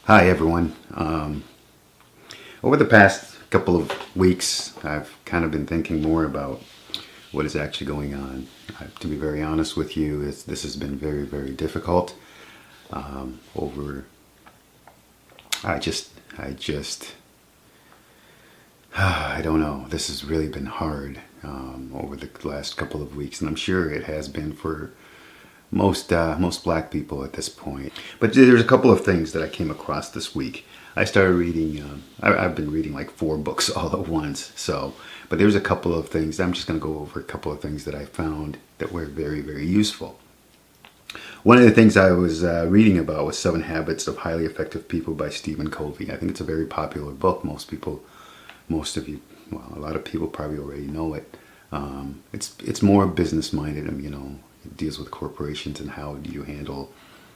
Hi everyone. Over the past couple of weeks, I've kind of been thinking more about what is actually going on. To be very honest with you, this has been very, very difficult. Over, I just, I don't know. This has really been hard over the last couple of weeks, and I'm sure it has been for most black people at this point. But there's a couple of things that I came across this week. I started reading. I've been reading like 4 books all at once. But there's a couple of things. I'm just going to go over a couple of things that I found that were very, very useful. One of the things I was reading about was 7 Habits of Highly Effective People by Stephen Covey. I think it's a very popular book. Most of you, well, a lot of people probably already know it. It's more business minded. It deals with corporations and how do you handle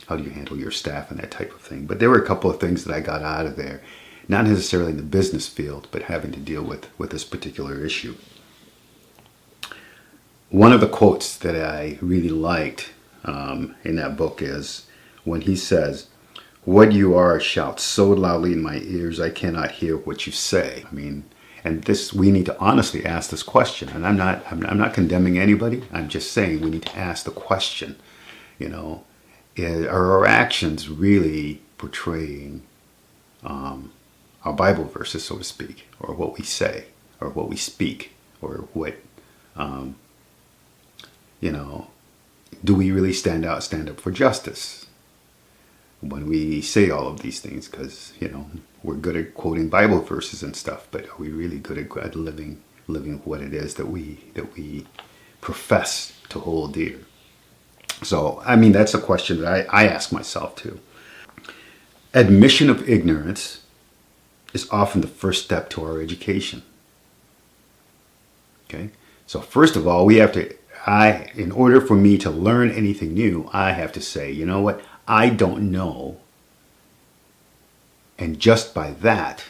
your staff and that type of thing. But there were a couple of things that I got out of there, not necessarily in the business field, but having to deal with this particular issue. One of the quotes that I really liked in that book is when he says, "What you are shouts so loudly in my ears, I cannot hear what you say." And this, we need to honestly ask this question. And I'm not condemning anybody. I'm just saying we need to ask the question. Are our actions really portraying our Bible verses, so to speak, or what we say, or what we speak, or what do we really stand up for justice when we say all of these things? Because we're good at quoting Bible verses and stuff, but are we really good at living what it is that we profess to hold dear? So, that's a question that I ask myself too. Admission of ignorance is often the first step to our education. Okay? So first of all, in order for me to learn anything new, I have to say, you know what? I don't know. And just by that,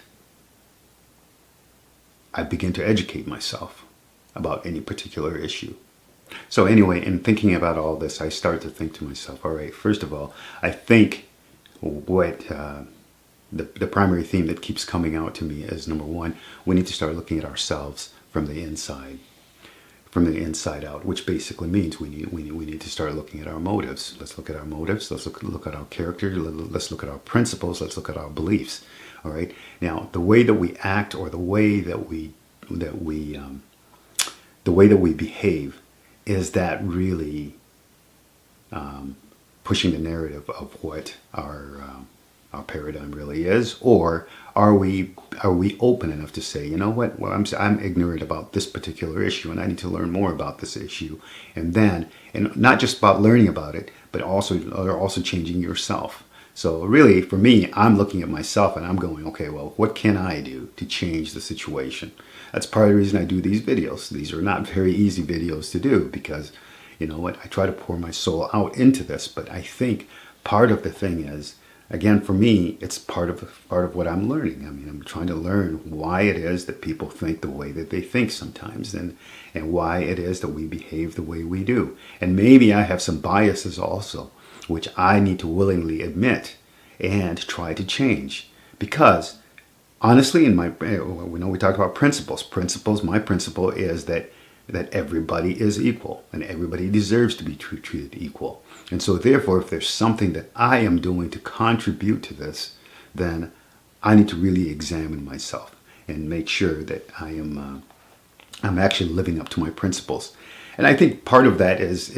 I begin to educate myself about any particular issue. So anyway, in thinking about all this, I start to think to myself, all right, first of all, I think what the primary theme that keeps coming out to me is, number one, we need to start looking at ourselves from the inside out, which basically means we need to start looking at our motives. Let's look at our motives. Let's look at our character. Let's look at our principles. Let's look at our beliefs. All right. Now, the way that we act, or the way that we behave, is that really pushing the narrative of what our paradigm really is, or are we open enough to say, you know what? Well, I'm ignorant about this particular issue, and I need to learn more about this issue, and not just about learning about it, but also changing yourself. So really, for me, I'm looking at myself and I'm going, okay, well, what can I do to change the situation? That's part of the reason I do these videos. These are not very easy videos to do because, you know what? I try to pour my soul out into this, but I think part of the thing is, again, for me, it's part of what I'm learning. I'm trying to learn why it is that people think the way that they think sometimes, and why it is that we behave the way we do. And maybe I have some biases also, which I need to willingly admit and try to change. Because honestly, we talked about principles. My principle is that everybody is equal and everybody deserves to be treated equal. And so therefore, if there's something that I am doing to contribute to this, then I need to really examine myself and make sure that I'm actually living up to my principles. And I think part of that is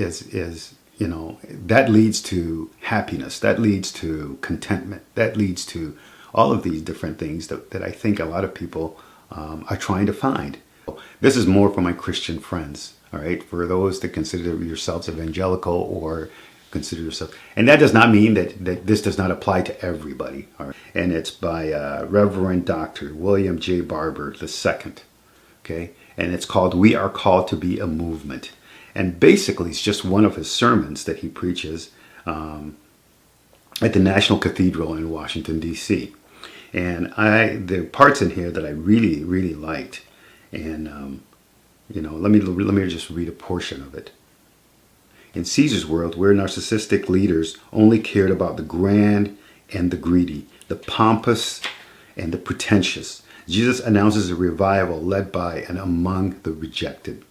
that leads to happiness, that leads to contentment, that leads to all of these different things that I think a lot of people are trying to find. This is more for my Christian friends, all right? For those that consider yourselves evangelical or consider yourself, and that does not mean that this does not apply to everybody, all right? And it's by Reverend Dr. William J. Barber II, okay? And it's called "We Are Called to Be a Movement." And basically, it's just one of his sermons that he preaches at the National Cathedral in Washington, D.C. And there are parts in here that I really, really liked. And, let me just read a portion of it. In Caesar's world, where narcissistic leaders only cared about the grand and the greedy, the pompous, and the pretentious. Jesus announces a revival led by and among the rejected.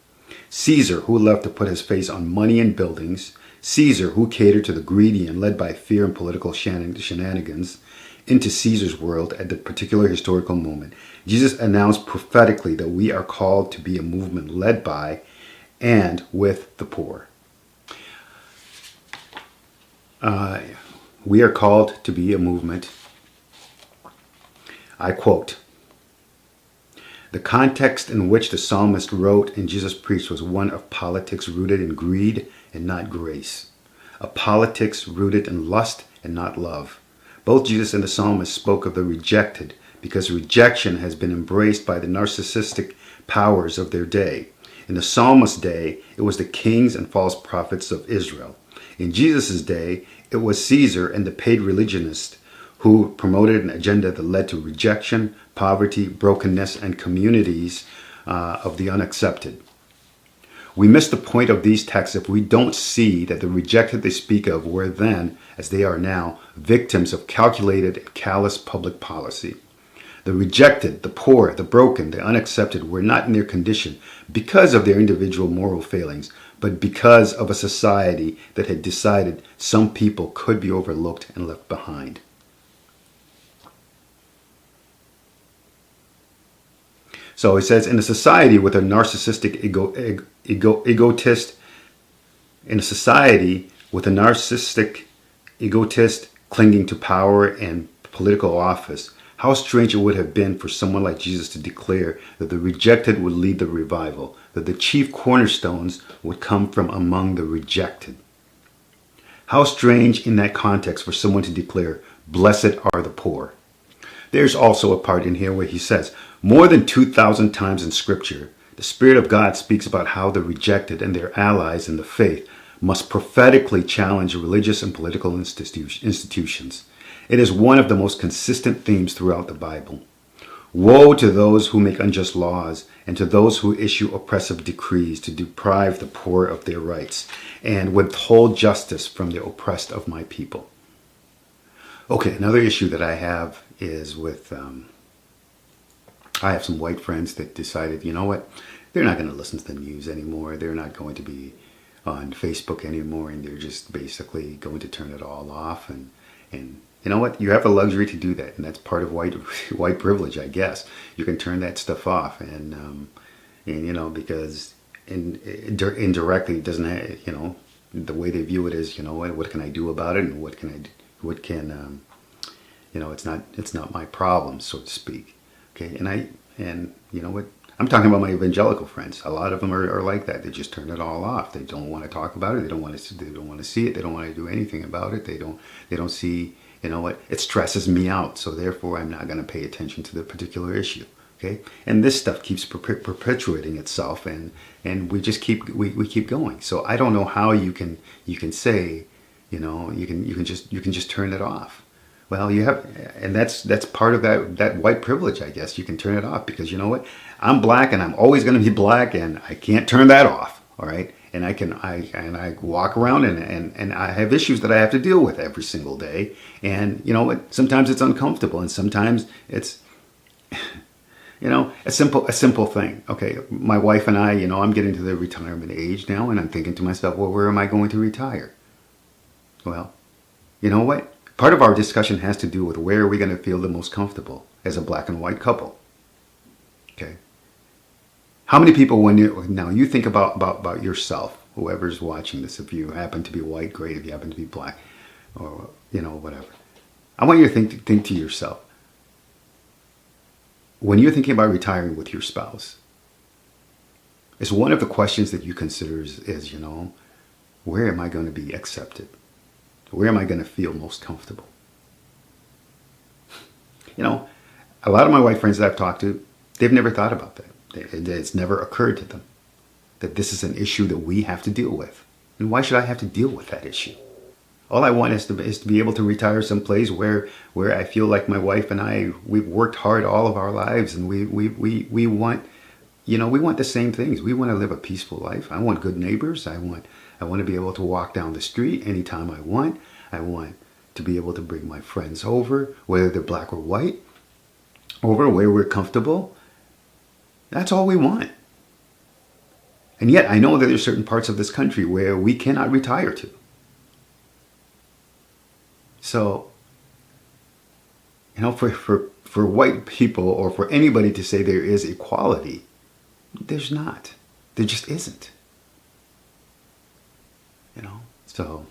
Caesar, who loved to put his face on money and buildings. Caesar, who catered to the greedy and led by fear and political shenanigans into Caesar's world at the particular historical moment. Jesus announced prophetically that we are called to be a movement led by and with the poor. We are called to be a movement. I quote, "The context in which the psalmist wrote and Jesus preached was one of politics rooted in greed and not grace. A politics rooted in lust and not love. Both Jesus and the psalmist spoke of the rejected because rejection has been embraced by the narcissistic powers of their day. In the psalmist's day, it was the kings and false prophets of Israel. In Jesus' day, it was Caesar and the paid religionists who promoted an agenda that led to rejection, poverty, brokenness, and communities of the unaccepted. We miss the point of these texts if we don't see that the rejected they speak of were then, as they are now, victims of calculated and callous public policy. The rejected, the poor, the broken, the unaccepted were not in their condition because of their individual moral failings, but because of a society that had decided some people could be overlooked and left behind." So he says, in a society with a narcissistic egotist, in a society with a narcissistic egotist clinging to power and political office, how strange it would have been for someone like Jesus to declare that the rejected would lead the revival, that the chief cornerstones would come from among the rejected. How strange in that context for someone to declare, "Blessed are the poor." There's also a part in here where he says, more than 2,000 times in Scripture, the Spirit of God speaks about how the rejected and their allies in the faith must prophetically challenge religious and political institutions. It is one of the most consistent themes throughout the Bible. Woe to those who make unjust laws and to those who issue oppressive decrees to deprive the poor of their rights and withhold justice from the oppressed of my people. Okay, another issue that I have is with, I have some white friends that decided, you know what, they're not going to listen to the news anymore. They're not going to be on Facebook anymore, and they're just basically going to turn it all off. And you know what, you have the luxury to do that, and that's part of white privilege, I guess. You can turn that stuff off, and you know, because indirectly it doesn't have, you know, the way they view it is, you know what can I do about it, and what can you know, it's not my problem, so to speak. Okay, and you know what, I'm talking about my evangelical friends. A lot of them are like that. They just turn it all off. They don't want to talk about it. They don't want to see it. They don't want to do anything about it. They don't see, you know what, it stresses me out, so therefore I'm not going to pay attention to the particular issue. Okay, and this stuff keeps perpetuating itself, and we just keep going. So I don't know how you can say, you know, you can just turn it off. Well, you have, and that's part of that white privilege, I guess. You can turn it off because, you know what, I'm black and I'm always going to be black, and I can't turn that off. All right, and I walk around and I have issues that I have to deal with every single day, and you know what, sometimes it's uncomfortable, and sometimes it's, you know, a simple thing. Okay, my wife and I, you know, I'm getting to the retirement age now, and I'm thinking to myself, well, where am I going to retire? Well, you know what? Part of our discussion has to do with where are we going to feel the most comfortable as a black and white couple. Okay. How many people, now you think about yourself, whoever's watching this, if you happen to be white, great. If you happen to be black, or, you know, whatever. I want you to think to yourself, when you're thinking about retiring with your spouse, is one of the questions that you consider is, you know, where am I going to be accepted? Where am I going to feel most comfortable? You know, a lot of my white friends that I've talked to, they've never thought about that. It's never occurred to them that this is an issue that we have to deal with. And why should I have to deal with that issue? All I want is to be able to retire someplace where I feel like my wife and I, we've worked hard all of our lives, and we want, you know, we want the same things. We want to live a peaceful life. I want good neighbors. I want to be able to walk down the street anytime I want. I want, to be able to bring my friends over, whether they're black or white, over where we're comfortable. That's all we want. And yet I know that there's certain parts of this country where we cannot retire to. So, for white people or for anybody to say there is equality, there's not. There just isn't. So